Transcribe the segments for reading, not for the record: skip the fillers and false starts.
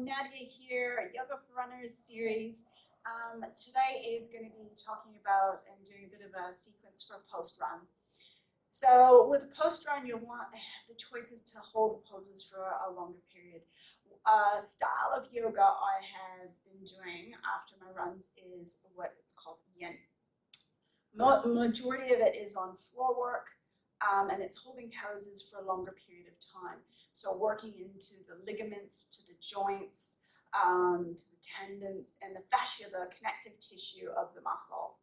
Nadia here, Yoga for Runners series. Today is going to be talking about and doing a bit of a sequence for a post-run. So with a post-run, you'll want the choices to hold the poses for a longer period. Style of yoga I have been doing after my runs is what it's called yin. Majority of it is on floor work, and it's holding poses for a longer period of time. So working into the ligaments, to the joints, to the tendons, and the fascia, the connective tissue of the muscle.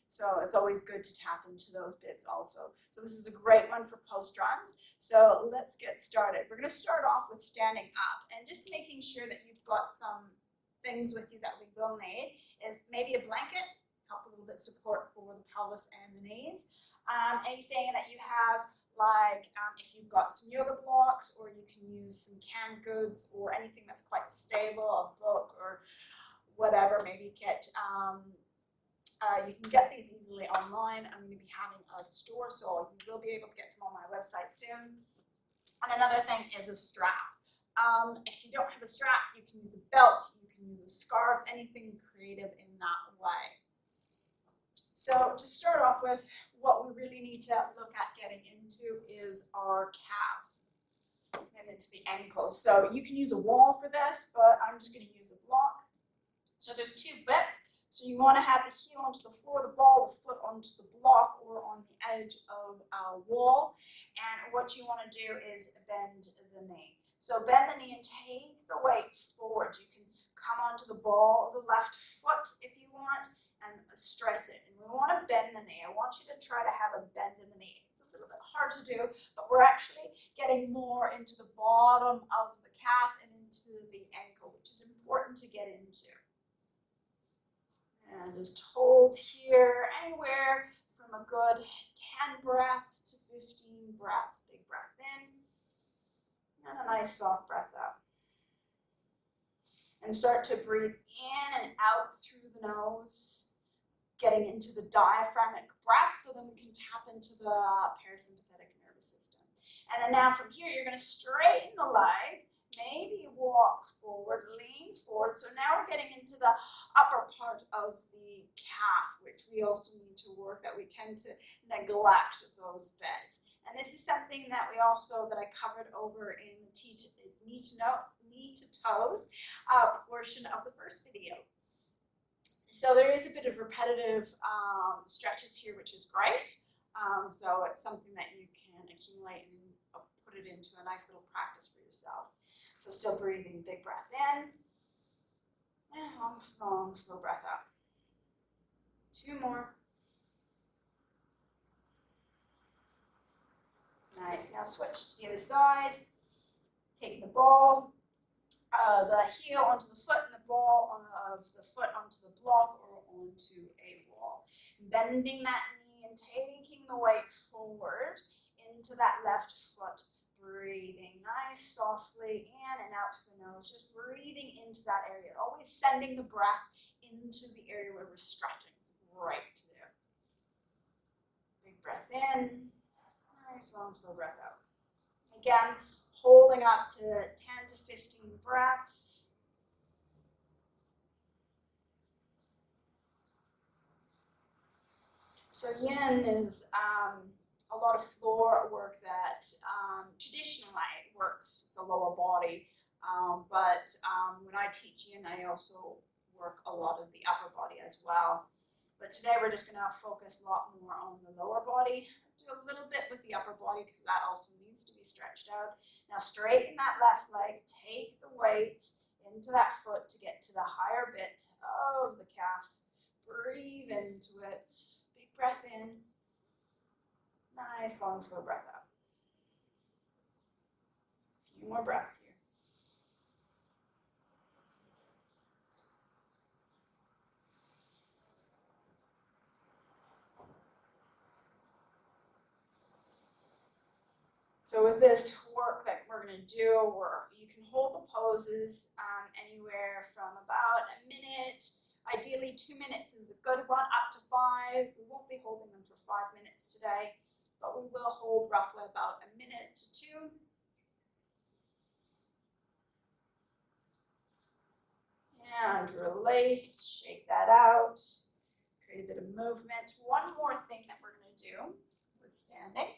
So it's always good to tap into those bits also. So this is a great one for post runs. So let's get started. We're going to start off with standing up and just making sure that you've got some things with you that we will need. Is maybe a blanket, help a little bit support for the pelvis and the knees. Anything that you have, like if you've got some yoga blocks, or you can use some canned goods or anything that's quite stable, a book or whatever, maybe get you can get these easily online. I'm going to be having a store, so you will be able to get them on my website soon. And another thing is a strap. If you don't have a strap, you can use a belt, you can use a scarf, anything creative in that way. So to start off with, what we really need to look at getting into is our calves and into the ankles. So you can use a wall for this, but I'm just going to use a block. So there's two bits. So you want to have the heel onto the floor, the ball, the foot onto the block or on the edge of a wall. And what you want to do is bend the knee. So bend the knee and take the weight forward. You can come onto the ball of the left foot if you want and stress it. And we want to bend the knee. I want you to try to have a bend in the knee. It's a little bit hard to do, but we're actually getting more into the bottom of the calf and into the ankle, which is important to get into. And just hold here anywhere from a good 10 breaths to 15 breaths. Big breath in and a nice soft breath out. And start to breathe in and out through the nose, getting into the diaphragmatic breath so then we can tap into the parasympathetic nervous system. And then now from here, you're going to straighten the leg, maybe walk forward, lean forward. So now we're getting into the upper part of the calf, which we also need to work, that we tend to neglect those bits. And this is something that we also, that I covered over in the knee to toes portion of the first video. So there is a bit of repetitive stretches here, which is great. So it's something that you can accumulate and put it into a nice little practice for yourself. So still breathing, big breath in, and long, slow breath out. Two more. Nice, now switch to the other side. Taking the ball, the heel onto the foot and the ball of the foot onto the block or onto a wall. Bending that knee and taking the weight forward into that left foot. Breathing nice, softly in and out through the nose. Just breathing into that area. Always sending the breath into the area where we're stretching. It's great to do. Big breath in. Nice, long, slow breath out. Again, holding up to 10 to 15 breaths. So yin is a lot of floor work that traditionally works the lower body, but when I teach yin, I also work a lot of the upper body as well. But today we're just going to focus a lot more on the lower body. Do a little bit with the upper body because that also needs to be stretched out. Now straighten that left leg, take the weight into that foot to get to the higher bit of the calf. Breathe into it. Big breath in. Nice, long, slow breath out. A few more breaths here. So with this work that we're going to do, you can hold the poses anywhere from about a minute. Ideally, 2 minutes is a good one, up to 5. We won't be holding them for 5 minutes today, but we will hold roughly about a minute to 2. And release, shake that out, create a bit of movement. One more thing that we're going to do with standing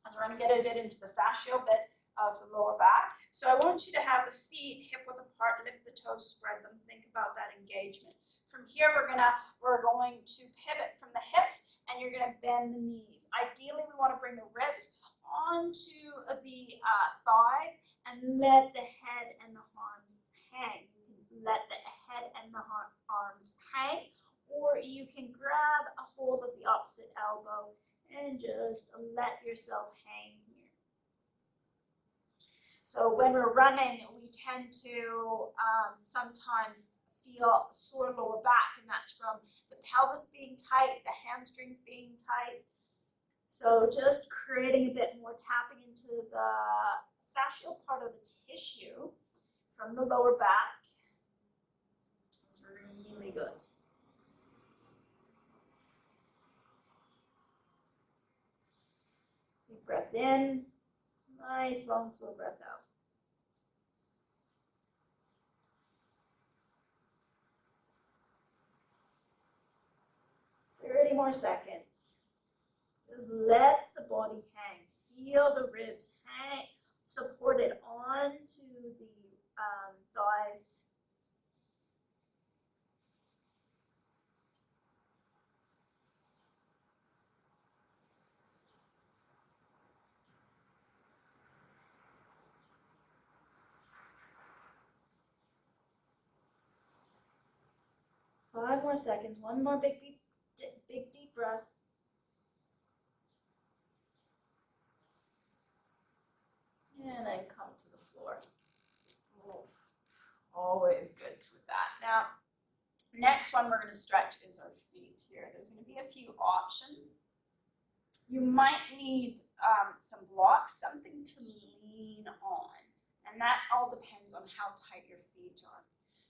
is we're going to get a bit into the fascial bit of the lower back. So I want you to have the feet hip width apart, lift the toes, spread them, think about that engagement. From here, we're going to pivot from the hips, and you're going to bend the knees. Ideally, we want to bring the ribs onto the thighs and let the head and the arms hang. Let the head and the arms hang, or you can grab a hold of the opposite elbow and just let yourself hang here. So when we're running, we tend to sometimes feel sore lower back, and that's from the pelvis being tight, the hamstrings being tight. So just creating a bit more tapping into the fascial part of the tissue from the lower back. Really good. Deep breath in. Nice, long, slow breath out. 30 more seconds. Just let the body hang. Feel the ribs hang, supported onto the thighs. Five more seconds. One more big deep breath. And then come to the floor. Oof. Always good with that. Now, next one we're going to stretch is our feet here. There's going to be a few options. You might need some blocks, something to lean on. And that all depends on how tight your feet are.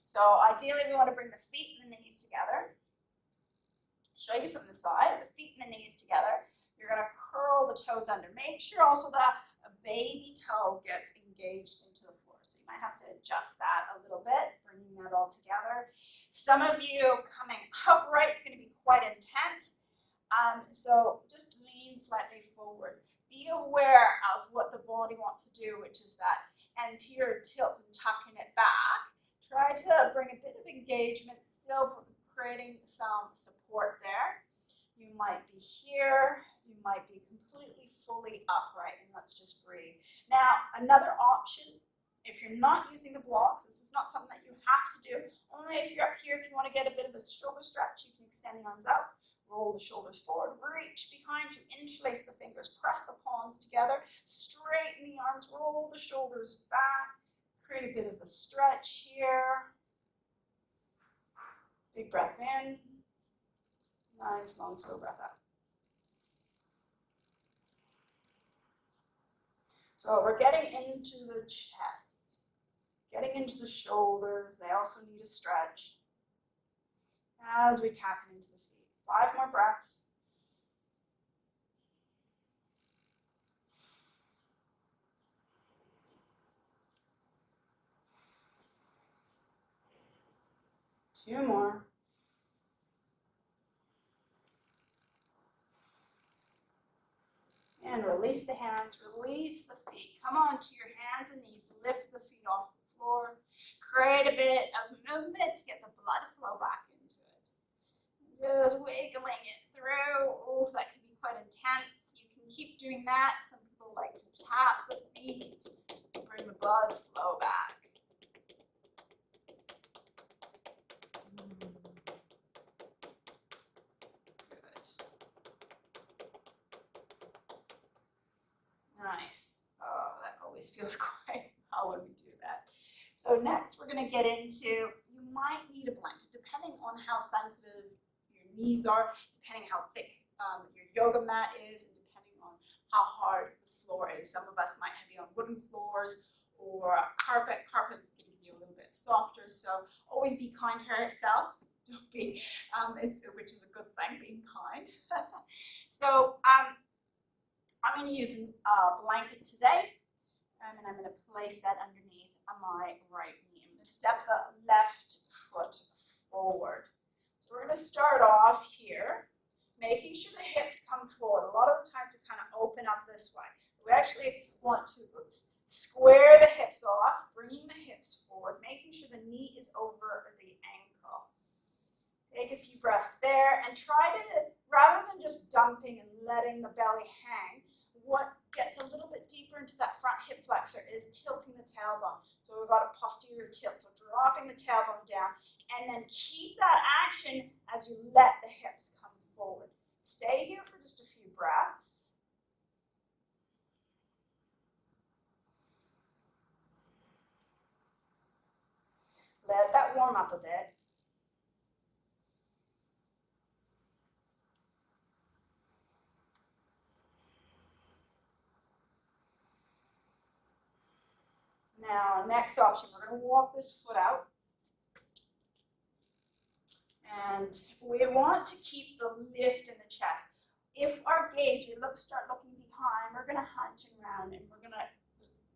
So ideally, we want to bring the feet and the knees together. Show you from the side, the feet and the knees together. You're going to curl the toes under. Make sure also that a baby toe gets engaged into the floor. So you might have to adjust that a little bit, bringing that all together. Some of you coming upright is going to be quite intense. So just lean slightly forward. Be aware of what the body wants to do, which is that anterior tilt and tucking it back. Try to bring a bit of engagement, still creating some support there. You might be here, you might be completely fully upright, and let's just breathe. Now, another option, if you're not using the blocks, this is not something that you have to do. Only if you're up here, if you want to get a bit of a shoulder stretch, you can extend the arms out, roll the shoulders forward, reach behind you, interlace the fingers, press the palms together, straighten the arms, roll the shoulders back. Create a bit of a stretch here. Big breath in. Nice, long, slow breath out. So we're getting into the chest, getting into the shoulders. They also need a stretch as we tap into the feet. 5 more breaths. Two more. And release the hands, release the feet. Come on to your hands and knees. Lift the feet off the floor. Create a bit of movement to get the blood flow back into it. Just wiggling it through. Oh, that can be quite intense. You can keep doing that. Some people like to tap the feet to bring the blood flow back. Nice. Oh, that always feels quite well when we do that. So next we're going to get into, you might need a blanket depending on how sensitive your knees are, depending how thick your yoga mat is, and depending on how hard the floor is. Some of us might be on wooden floors or carpet. Carpet's going to be a little bit softer, so always be kind to yourself. Don't be, which is a good thing, being kind. So I'm going to use a blanket today, and I'm going to place that underneath my right knee. I'm going to step the left foot forward. So we're going to start off here, making sure the hips come forward. A lot of the times we kind of open up this way. We actually want to, square the hips off, bringing the hips forward, making sure the knee is over the ankle. Take a few breaths there and try to, rather than just dumping and letting the belly hang, what gets a little bit deeper into that front hip flexor is tilting the tailbone. So we've got a posterior tilt, so dropping the tailbone down, and then keep that action as you let the hips come forward. Stay here for just a few breaths. Let that warm up a bit. Now, next option, we're going to walk this foot out. And we want to keep the lift in the chest. If our gaze, we start looking behind, we're going to hunch around and we're going to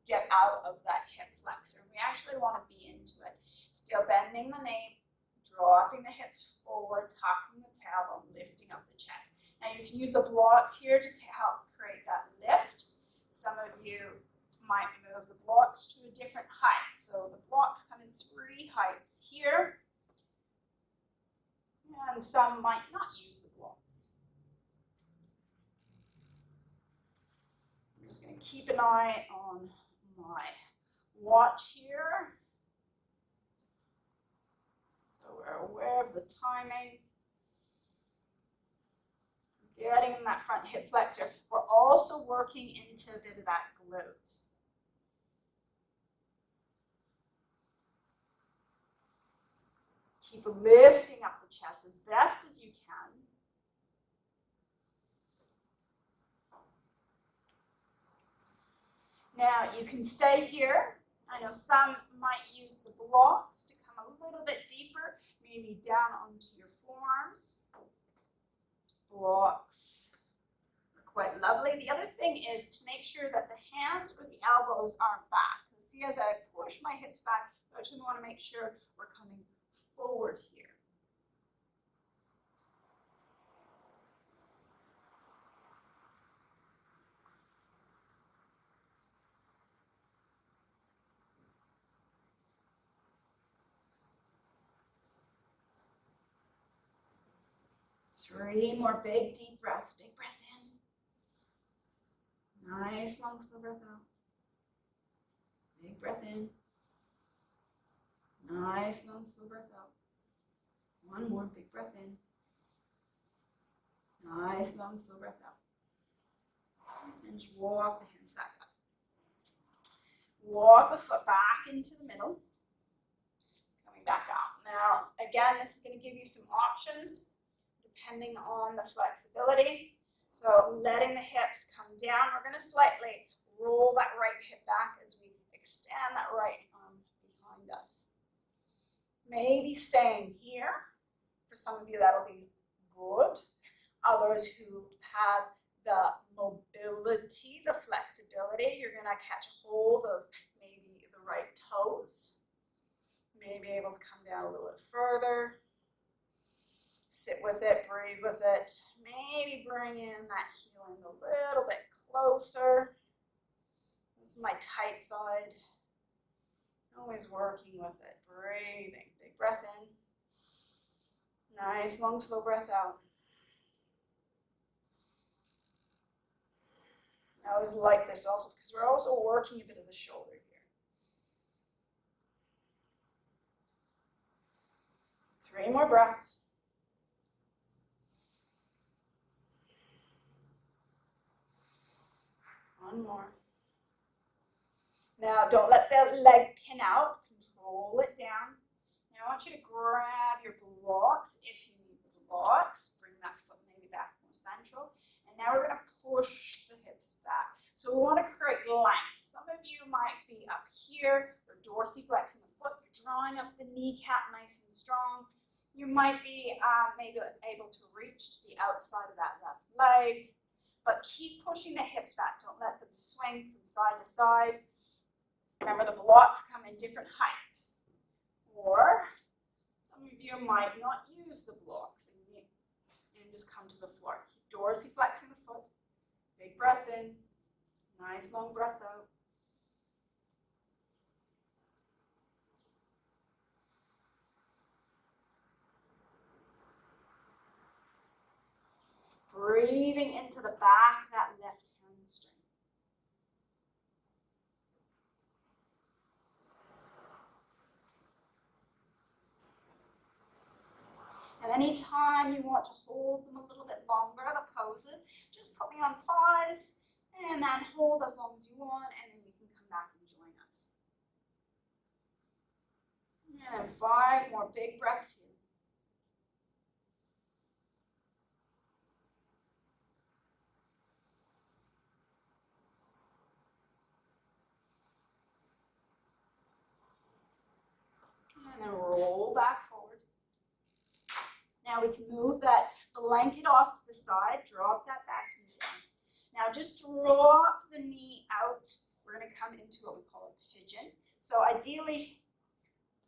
get out of that hip flexor. We actually want to be into it. Still bending the knee, dropping the hips forward, tucking the tailbone, lifting up the chest. Now you can use the blocks here to help create that lift. Some of you might move the blocks to a different height. So the blocks come in 3 heights here. And some might not use the blocks. I'm just going to keep an eye on my watch here. So we're aware of the timing. Getting in that front hip flexor. We're also working into a bit of that glute. Keep lifting up the chest as best as you can. Now you can stay here. I know some might use the blocks to come a little bit deeper, maybe down onto your forearms. Blocks are quite lovely. The other thing is to make sure that the hands or the elbows aren't back. See, as I push my hips back, I actually want to make sure we're coming forward here. Three more big deep breaths. Big breath in. Nice long slow breath out. Big breath in. Nice long slow breath out. One more big breath in. Nice long slow breath out. And just walk the hands back up. Walk the foot back into the middle. Coming back out. Now, again, this is going to give you some options depending on the flexibility. So letting the hips come down. We're going to slightly roll that right hip back as we extend that right arm behind us. Maybe staying here. For some of you, that'll be good. Others who have the mobility, the flexibility, you're going to catch hold of maybe the right toes. Maybe able to come down a little bit further. Sit with it, breathe with it. Maybe bring in that heel in a little bit closer. This is my tight side. Always working with it, breathing. Big breath in. Nice, long, slow breath out. I always like this also because we're also working a bit of the shoulder here. 3 more breaths. One more. Now, don't let the leg pin out. Control it down. Now, I want you to grab your blocks if you need the blocks. Bring that foot maybe back more central. And now we're going to push the hips back. So we want to create length. Some of you might be up here. You're dorsiflexing the foot. You're drawing up the kneecap nice and strong. You might be maybe able to reach to the outside of that left leg. But keep pushing the hips back. Don't let them swing from side to side. Remember, the blocks come in different heights. Or some of you might not use the blocks and just come to the floor. Keep dorsiflexing the foot. Big breath in. Nice long breath out. Breathing into the back of that left hamstring. And anytime you want to hold them a little bit longer, the poses, just put me on pause and then hold as long as you want, and then you can come back and join us. And 5 more big breaths here. And then roll back forward. Now we can move that blanket off to the side, drop that back knee down. Now just drop the knee out. We're going to come into what we call a pigeon. So ideally,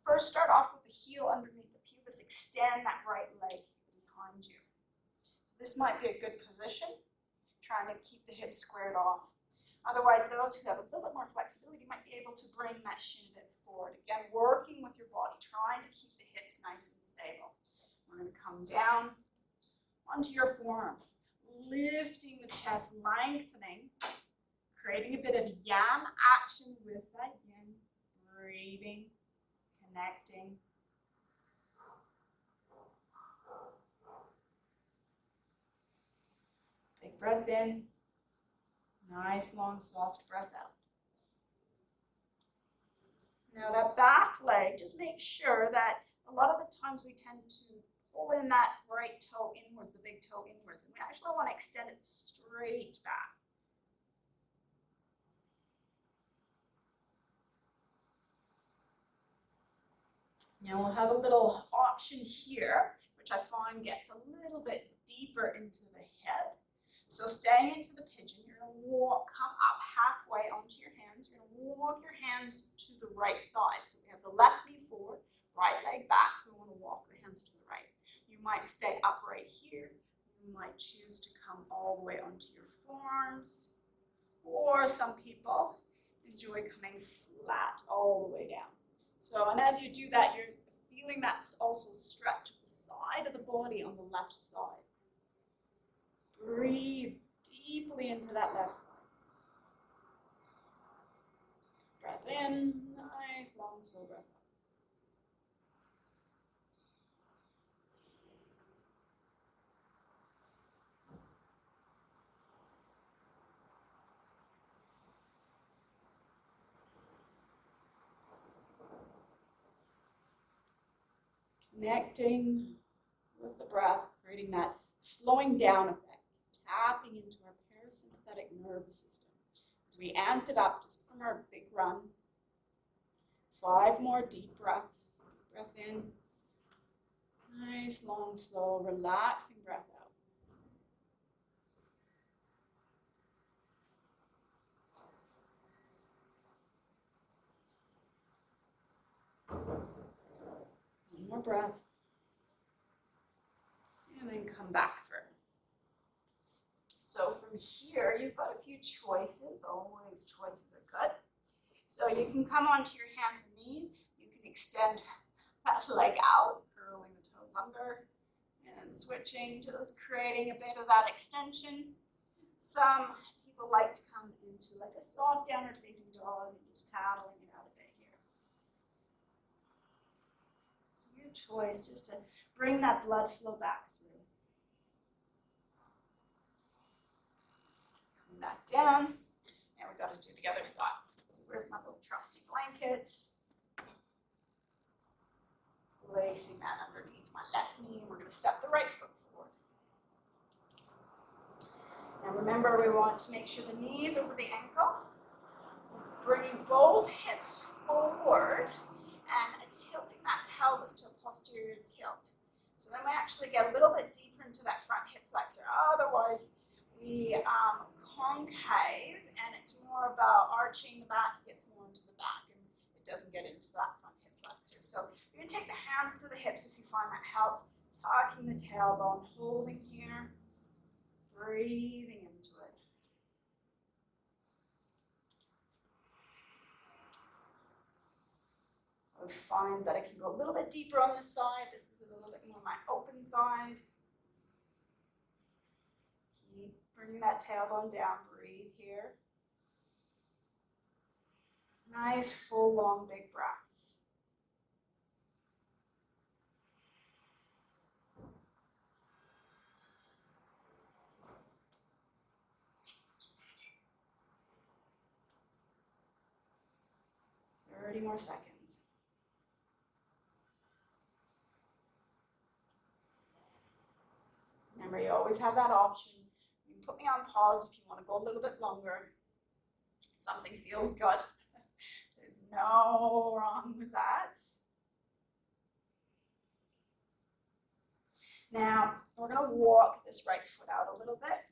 first start off with the heel underneath the pubis. Extend that right leg behind you. This might be a good position, trying to keep the hips squared off. Otherwise, those who have a little bit more flexibility might be able to bring that shin a bit forward. Again, working with your body, trying to keep the hips nice and stable. We're going to come down onto your forearms, lifting the chest, lengthening, creating a bit of yang action with that yin, breathing, connecting. Big breath in. Nice, long, soft breath out. Now that back leg, just make sure that a lot of the times we tend to pull in that right toe inwards, the big toe inwards, and we actually want to extend it straight back. Now we'll have a little option here, which I find gets a little bit deeper into the head. So staying into the pigeon, you're going to come up halfway onto your hands. You're going to walk your hands to the right side. So we have the left knee forward, right leg back. So we want to walk the hands to the right. You might stay upright here. You might choose to come all the way onto your forearms. Or some people enjoy coming flat all the way down. So, and as you do that, you're feeling that also stretch of the side of the body on the left side. Breathe deeply into that left side. Breath in, nice, long, slow breath out. Connecting with the breath, creating that slowing down effect, tapping into our parasympathetic nervous system. As we amped it up just from our big run. 5 more deep breaths. Breath in. Nice, long, slow, relaxing breath out. One more breath. And then come back through. So from here, you've got a few choices. Always choices are good. So you can come onto your hands and knees. You can extend that leg out, curling the toes under, and switching, just creating a bit of that extension. Some people like to come into like a soft downward facing dog and just paddling it out a bit here. So your choice, just to bring that blood flow back through. Come back down, and we've got to do the other side. Where's my little trusty blanket? Placing that underneath my left knee. We're going to step the right foot forward. Now remember, we want to make sure the knees over the ankle. Bringing both hips forward and tilting that pelvis to a posterior tilt. So then we actually get a little bit deeper into that front hip flexor. Otherwise, we concave, and it's more about arching the back. It gets more into the back, and it doesn't get into that front hip flexor. flexor. So you're going to take the hands to the hips if you find that helps. Tucking the tailbone, holding here, breathing into it. I find that I can go a little bit deeper on this side. This is a little bit more my open side. Keep bringing that tailbone down. Breathe here. Nice, full, long, big breaths. More seconds. Remember, you always have that option. You can put me on pause if you want to go a little bit longer. Something feels good. There's no wrong with that. Now, we're going to walk this right foot out a little bit.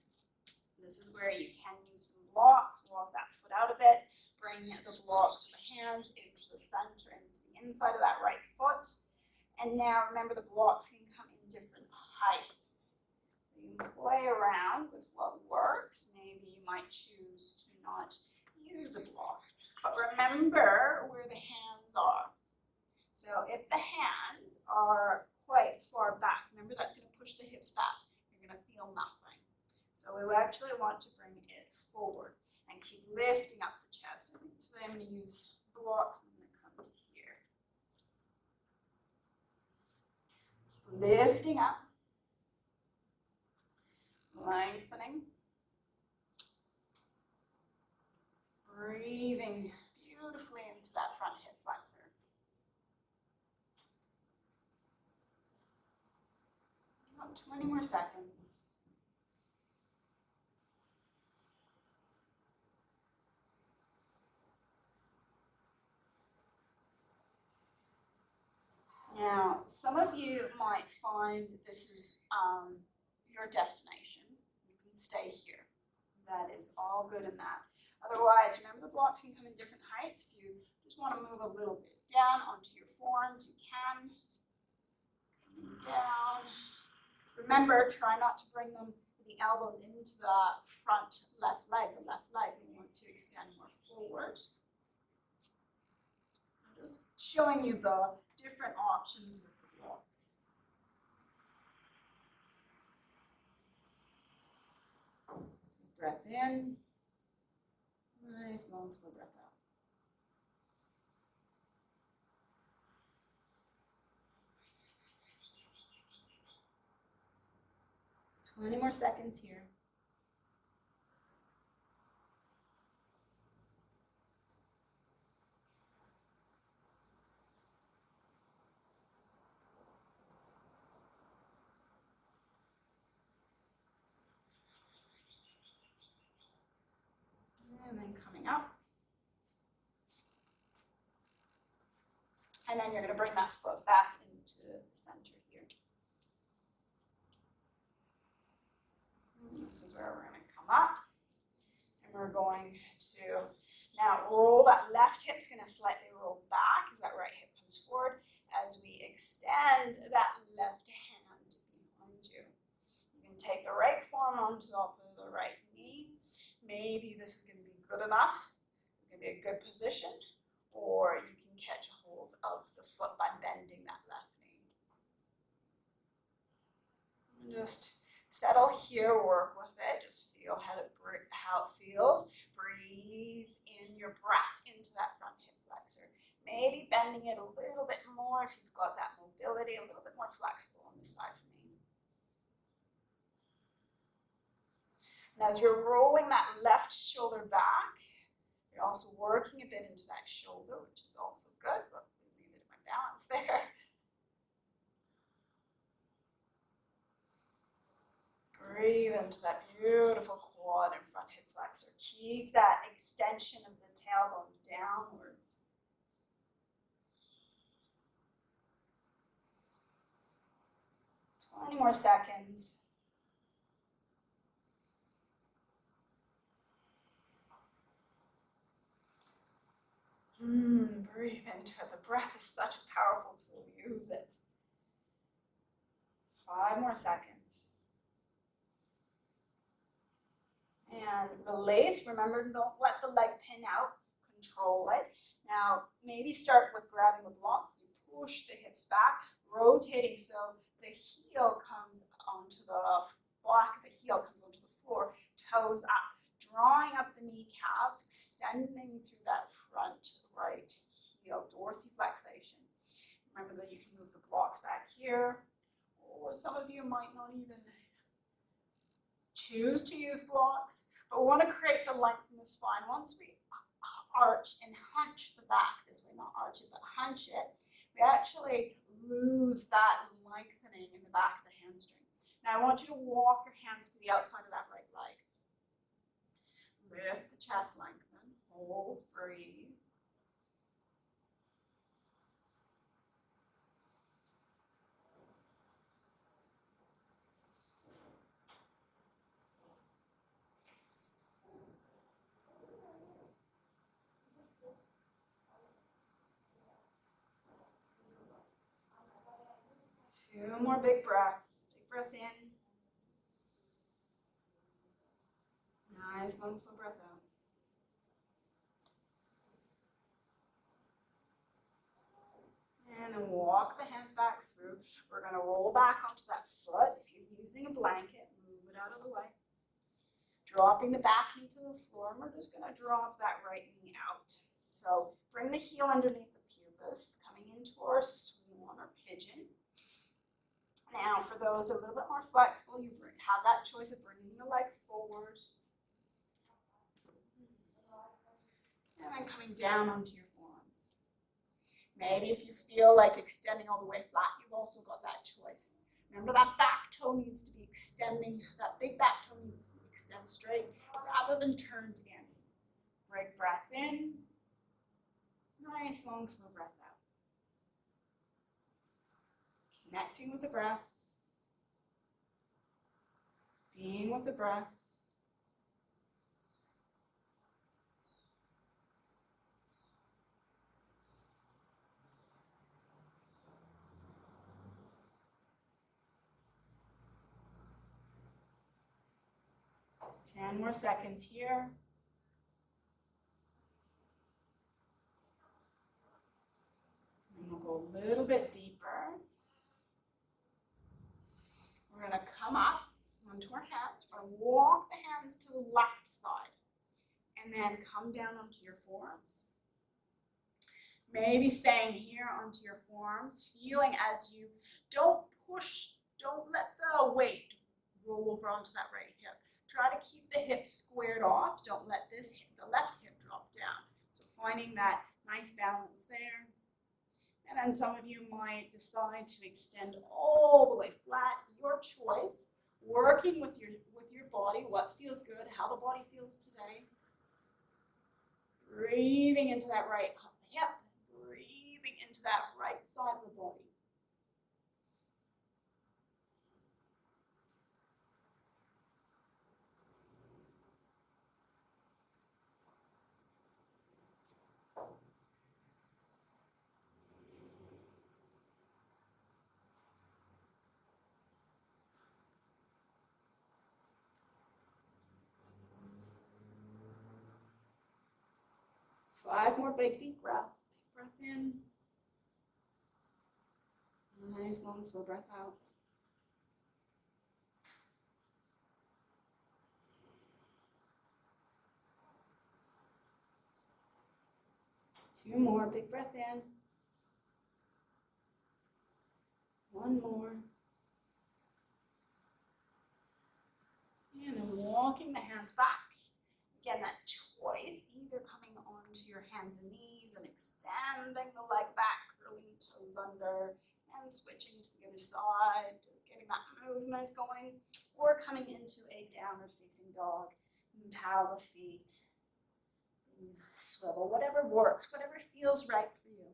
This is where you can use some blocks. Walk that foot out a bit. Bring the blocks with the hands into the center, into the inside of that right foot. And now remember, the blocks can come in different heights. You can play around with what works. Maybe you might choose to not use a block. But remember where the hands are. So if the hands are quite far back, remember that's going to push the hips back. You're going to feel nothing. So we actually want to bring it forward and keep lifting up the chest. And today I'm going to use blocks. I'm going to come to here. Keep lifting up. Lengthening. Breathing beautifully into that front hip flexor. About 20 more seconds. Now, some of you might find this is your destination. You can stay here. That is all good in that. Otherwise, remember the blocks can come in different heights. If you just want to move a little bit down onto your forearms, you can. Down. Remember, try not to bring the elbows into the front left leg. The left leg, we want to extend more forward. I'm just showing you the different options with the blocks. Breath in. Nice, long, slow breath out. Twenty more seconds here. And then coming up. And then you're going to bring that foot back into the center here. And this is where we're going to come up. And we're going to now roll. That left hip's going to slightly roll back as that right hip comes forward as we extend that left hand behind you. You can take the right forearm onto top of the right knee. Maybe this is going to be good enough. It's going to be a good position. Or you can catch a hold of the foot by bending that left knee. And just settle here, work with it. Just feel how it feels. Breathe in your breath into that front hip flexor. Maybe bending it a little bit more if you've got that mobility, a little bit more flexible on this side for me. And as you're rolling that left shoulder back, you're also working a bit into that shoulder, which is also good, but losing a bit of my balance there. Breathe into that beautiful quad and front hip flexor. Keep that extension of the tailbone downwards. Twenty more seconds. Breathe into it. The breath is such a powerful tool. Use it. 5 more seconds. And release. Remember, don't let the leg pin out. Control it. Now, maybe start with grabbing the blocks. You push the hips back, rotating so the heel comes onto the back of the heel comes onto the floor, toes up, drawing up the kneecaps, extending through that front right heel, dorsiflexation. Remember that you can move the blocks back here, or some of you might not even choose to use blocks, but we want to create the length in the spine. Once we arch and hunch the back this way, not arch it, but hunch it, we actually lose that lengthening in the back of the hamstring. Now I want you to walk your hands to the outside of that right leg. Lift the chest, lengthen, hold, breathe. Two more big breaths. Big breath in. Nice, long, slow breath out. And then walk the hands back through. We're going to roll back onto that foot. If you're using a blanket, move it out of the way. Dropping the back knee to the floor, and we're just going to drop that right knee out. So bring the heel underneath the pubis, coming into our swan or pigeon. Now, for those a little bit more flexible, you have that choice of bringing the leg forward and then coming down onto your forearms. Maybe if you feel like extending all the way flat, you've also got that choice. Remember, that back toe needs to be extending, that big back toe needs to extend straight rather than turned in. Big breath in. Nice, long, slow breath out. Connecting with the breath. Being with the breath. Ten more seconds here. And we'll go a little bit deeper. We're going to come up onto our hands. We're going to walk the hands to the left side. And then come down onto your forearms. Maybe staying here onto your forearms, feeling as you don't push, don't let the weight roll over onto that right hip. Try to keep the hips squared off. Don't let this hip, the left hip drop down. So finding that nice balance there. And then some of you might decide to extend all the way flat, your choice. Working with your body, what feels good, how the body feels today. Breathing into that right hip, breathing into that right side of the body. Five more big deep breaths. Big breath in. Nice long slow breath out. Two more, big breath in. One more. And then walking the hands back. Again, that choice, either coming onto your hands and knees and extending the leg back, curling toes under, and switching to the other side, just getting that movement going, or coming into a downward facing dog. Empower the feet, swivel, whatever works, whatever feels right for you.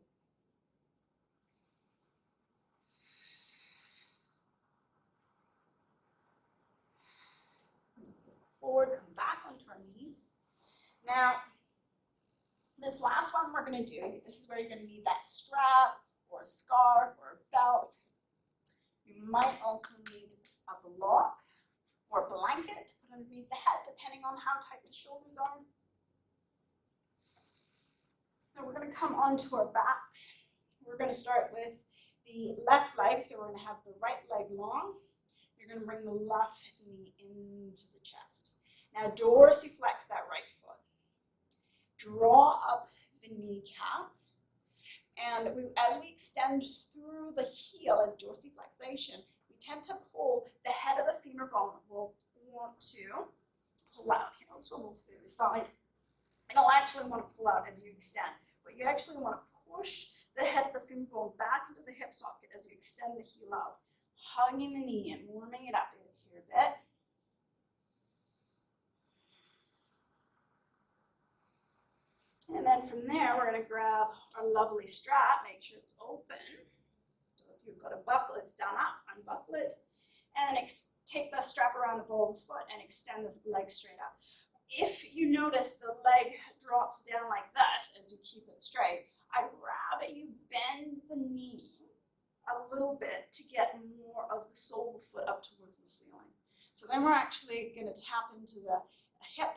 Forward, come back onto our knees. Now, This last one we're going to do, this is where you're going to need that strap or a scarf or a belt. You might also need a block or a blanket to put underneath the head, depending on how tight the shoulders are. Now we're going to come onto our backs. We're going to start with the left leg, so we're going to have the right leg long. You're going to bring the left knee into the chest. Now dorsiflex that right foot. Draw up the kneecap. And as we extend through the heel as dorsiflexation, we tend to pull the head of the femur bone. We'll want to pull out. Here, I'll swivel to the other side. And you'll actually want to pull out as you extend. But you actually want to push the head of the femur bone back into the hip socket as you extend the heel out. Hugging the knee and warming it up here a bit. And then from there, we're going to grab our lovely strap, make sure it's open. So if you've got a buckle, it's done up, unbuckle it. And take the strap around the ball of the foot and extend the leg straight up. If you notice the leg drops down like this as you keep it straight, I'd rather you bend the knee a little bit to get more of the sole of the foot up towards the ceiling. So then we're actually going to tap into the hip,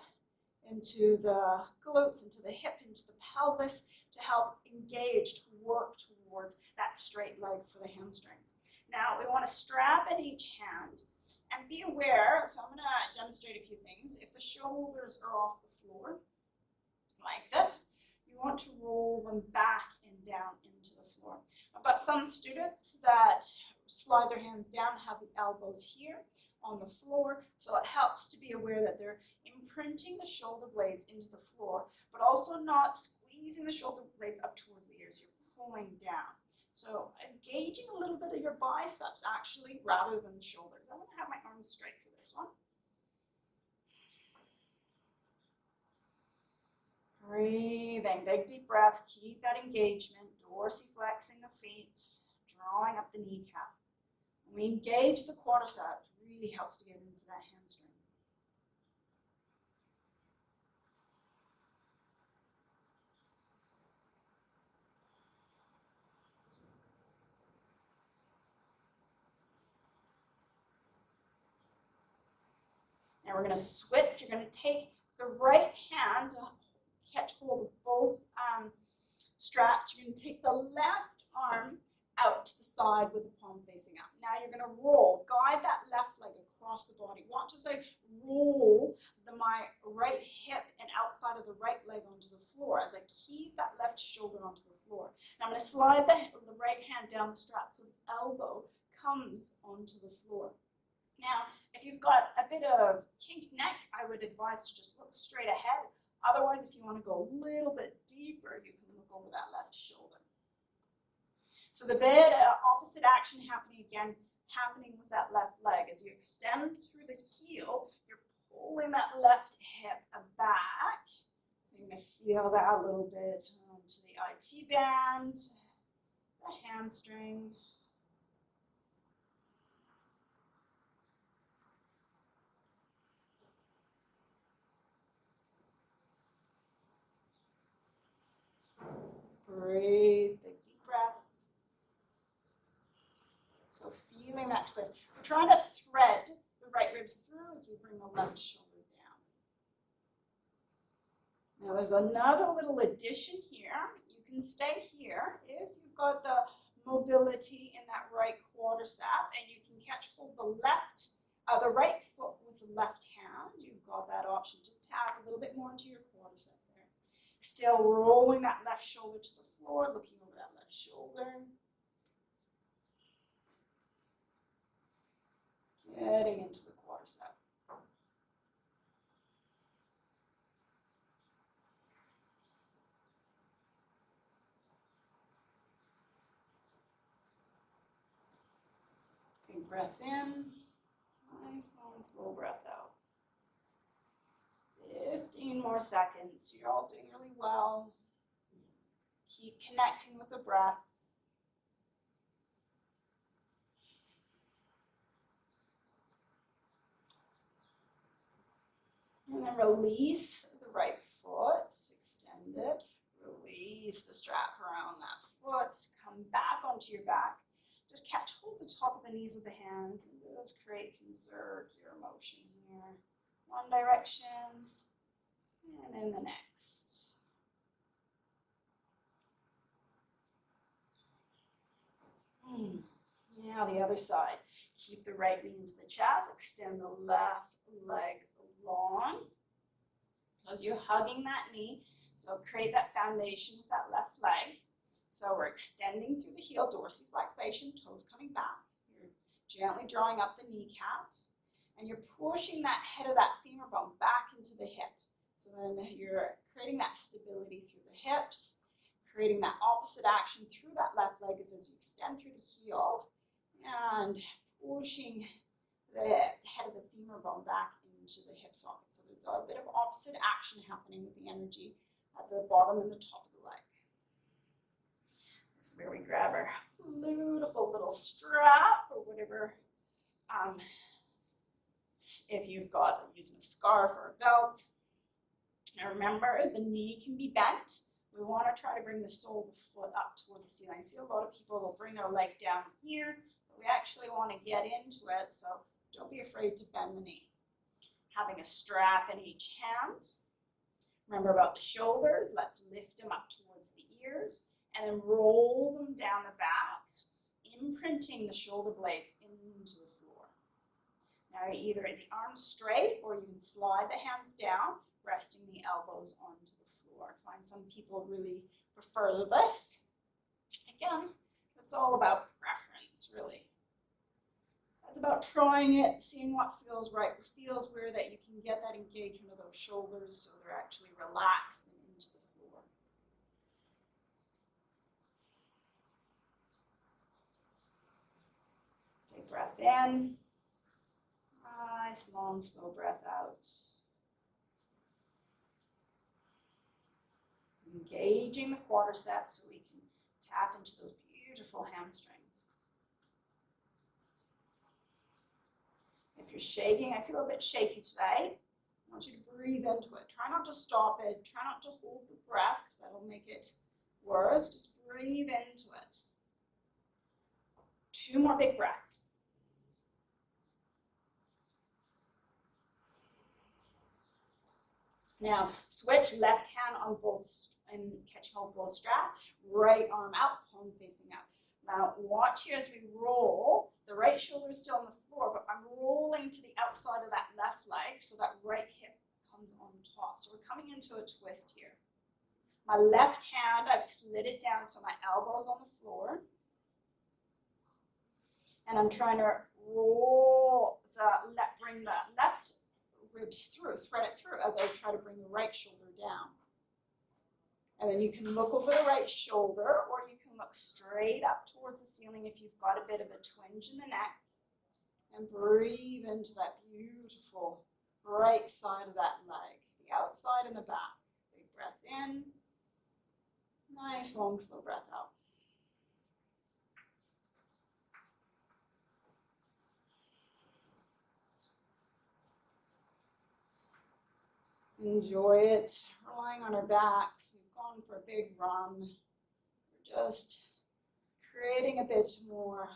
into the glutes, into the hip, into the pelvis to help engage, to work towards that straight leg for the hamstrings. Now we want to strap at each hand and be aware, so I'm going to demonstrate a few things. If the shoulders are off the floor, like this, you want to roll them back and down into the floor. I've got some students that slide their hands down, have the elbows here on the floor, so it helps to be aware that they're imprinting the shoulder blades into the floor, but also not squeezing the shoulder blades up towards the ears. You're pulling down. So engaging a little bit of your biceps actually rather than the shoulders. I'm going to have my arms straight for this one. Breathing, big deep breaths, keep that engagement, dorsiflexing the feet, drawing up the kneecap. When we engage the quadriceps, it really helps to get into that hamstring. Now we're going to switch. You're going to take the right hand to catch hold of both straps. You're going to take the left arm out to the side with the palm facing out. Now you're going to roll. Guide that left leg across the body. Watch as I roll my right hip and outside of the right leg onto the floor as I keep that left shoulder onto the floor. Now I'm going to slide the right hand down the strap so the elbow comes onto the floor. Now, if you've got a bit of kinked neck, I would advise to just look straight ahead. Otherwise, if you want to go a little bit deeper, you can look over that left shoulder. So the bit opposite action happening with that left leg. As you extend through the heel, you're pulling that left hip back. You're going to feel that a little bit onto the IT band, the hamstring. Breathe, take deep breaths. So feeling that twist. We're trying to thread the right ribs through as we bring the left shoulder down. Now there's another little addition here. You can stay here if you've got the mobility in that right quadricep and you can catch hold of the right foot with the left hand. You've got that option to tap a little bit more into your quadricep. Still rolling that left shoulder to the floor, looking over that left shoulder. Getting into the quadricep. Big breath in. Nice, long, slow breath out. 15 more seconds. You're all doing really well. Keep connecting with the breath. And then release the right foot. Extend it. release the strap around that foot, come back onto your back. Just hold the top of the knees with the hands and just create some circular motion here. One direction and then the next. Now the other side. Keep the right knee into the chest, extend the left leg long. As you're hugging that knee, so create that foundation with that left leg. So we're extending through the heel, dorsiflexation, toes coming back. You're gently drawing up the kneecap, and you're pushing that head of that femur bone back into the hip. So then you're creating that stability through the hips, creating that opposite action through that left leg as you extend through the heel, and pushing the head of the femur bone back into the hip socket. So there's a bit of opposite action happening with the energy at the bottom and the top of the leg. This is where we grab our beautiful little strap or whatever. If you've got using a scarf or a belt. Now remember, the knee can be bent. We want to try to bring the sole of the foot up towards the ceiling. I see a lot of people will bring their leg down here, but we actually want to get into it, so don't be afraid to bend the knee. Having a strap in each hand. Remember about the shoulders. Let's lift them up towards the ears and then roll them down the back, imprinting the shoulder blades into the floor. Now either the arms straight or you can slide the hands down, resting the elbows onto the floor. I find some people really prefer this. Again, it's all about preference, really. It's about trying it, seeing what feels right, what feels where that you can get that engagement of those shoulders so they're actually relaxed and into the floor. Take breath in. Nice, long, slow breath out. Engaging the quadriceps so we can tap into those beautiful hamstrings. If you're shaking, I feel a bit shaky today. I want you to breathe into it. Try not to stop it. Try not to hold the breath because that'll make it worse. Just breathe into it. 2 more big breaths. Now, switch left hand on both and catch hold both strap, right arm out, palm facing out. Now, watch here as we roll. The right shoulder is still on the floor, but I'm rolling to the outside of that left leg so that right hip comes on top. So we're coming into a twist here. My left hand, I've slid it down so my elbow's on the floor. And I'm trying to bring the left ribs through, thread it through as I try to bring the right shoulder down. And then you can look over the right shoulder or you can look straight up towards the ceiling if you've got a bit of a twinge in the neck. And breathe into that beautiful right side of that leg, the outside and the back. Big breath in. Nice, long, slow breath out. Enjoy it, relying on our backs. We've gone for a big run. We're just creating a bit more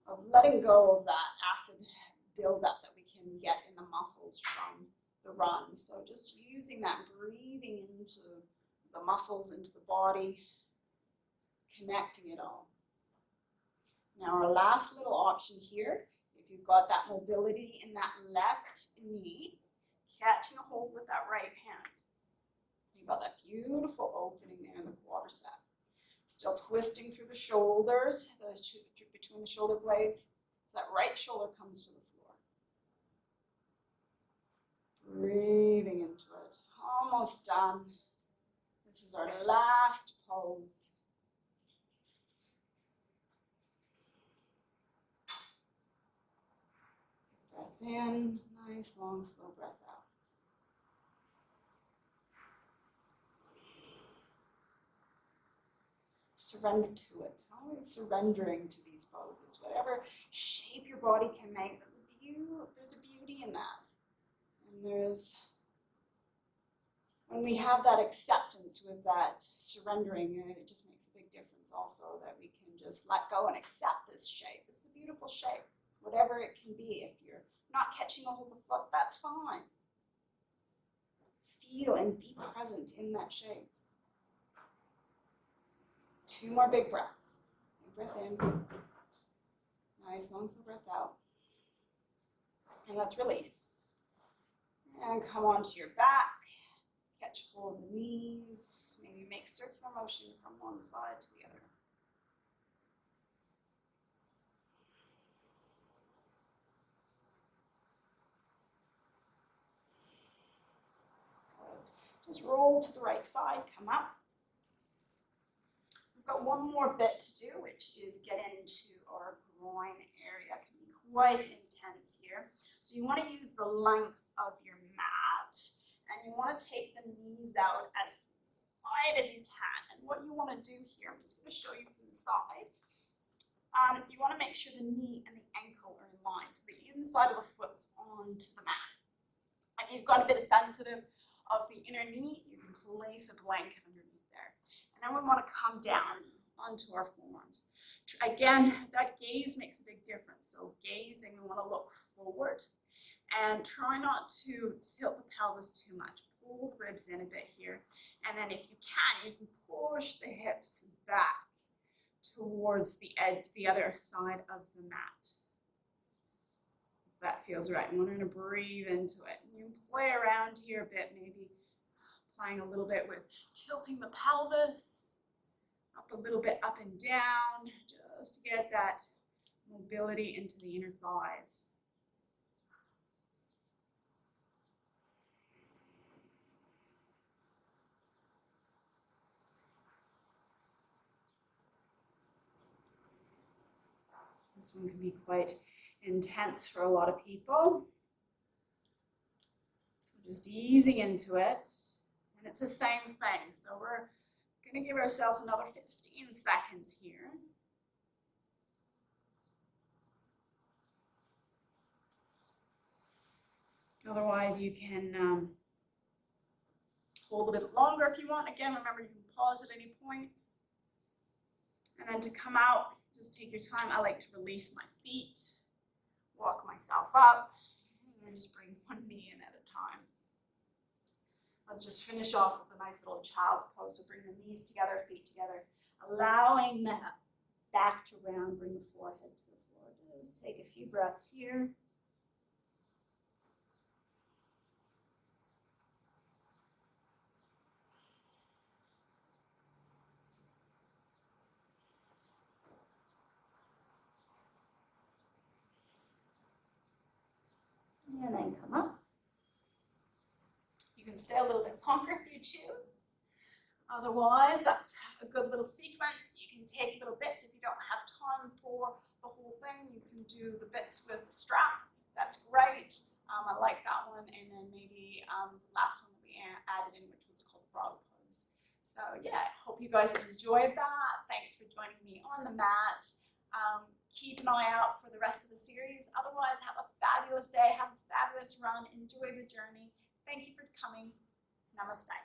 of letting go of that acid buildup that we can get in the muscles from the run. So just using that, breathing into the muscles, into the body, connecting it all. Now our last little option here, if you've got that mobility in that left knee, catching a hold with that right hand. You've got that beautiful opening there in the quadricep. Still twisting through the shoulders, between the shoulder blades. So that right shoulder comes to the floor. Breathing into it. Almost done. This is our last pose. Breath in, nice, long, slow breath out. Surrender to it. Always surrendering to these poses. Whatever shape your body can make, there's a beauty in that. And when we have that acceptance with that surrendering, it just makes a big difference also that we can just let go and accept this shape. This is a beautiful shape, whatever it can be. If you're not catching a hold of the foot, that's fine. Feel and be present in that shape. 2 more big breaths. Big breath in. Nice, long, slow breath out. And let's release. And come onto your back. Catch hold of the knees. Maybe make circular motion from one side to the other. Good. Just roll to the right side, come up. We've got one more bit to do, which is get into our groin area. It can be quite intense here. So you want to use the length of your mat, and you want to take the knees out as wide as you can. And what you want to do here, I'm just going to show you from the side. You want to make sure the knee and the ankle are in line, so the inside of the foot's onto the mat. If you've got a bit of sensitive of the inner knee, you can place a blanket underneath there. And then we want to come down onto our forearms. Again, that gaze makes a big difference. So gazing, we want to look forward and try not to tilt the pelvis too much. Pull the ribs in a bit here. And then if you can push the hips back towards the edge, the other side of the mat. If that feels right. And we're going to breathe into it. And you play around here a bit, maybe playing a little bit with tilting the pelvis up a little bit, up and down, just to get that mobility into the inner thighs. This one can be quite intense for a lot of people. So just easing into it. And it's the same thing. So we're going to give ourselves another 15 seconds here. Otherwise, you can hold a bit longer if you want. Again, remember, you can pause at any point. And then to come out, just take your time. I like to release my feet, walk myself up, and then just bring one knee in at a time. Let's just finish off with a nice little child's pose. So bring the knees together, feet together, allowing the back to round, bring the forehead to the floor. Just take a few breaths here. And then come up. You can stay a little bit longer if you choose. Otherwise, that's a good little sequence. You can take little bits. If you don't have time for the whole thing, you can do the bits with the strap. That's great. I like that one. And then maybe the last one that we added in, which was called frog pose. So yeah, I hope you guys enjoyed that. Thanks for joining me on the mat. Keep an eye out for the rest of the series. Otherwise, have a fabulous day. Have a fabulous run. Enjoy the journey. Thank you for coming. Namaste.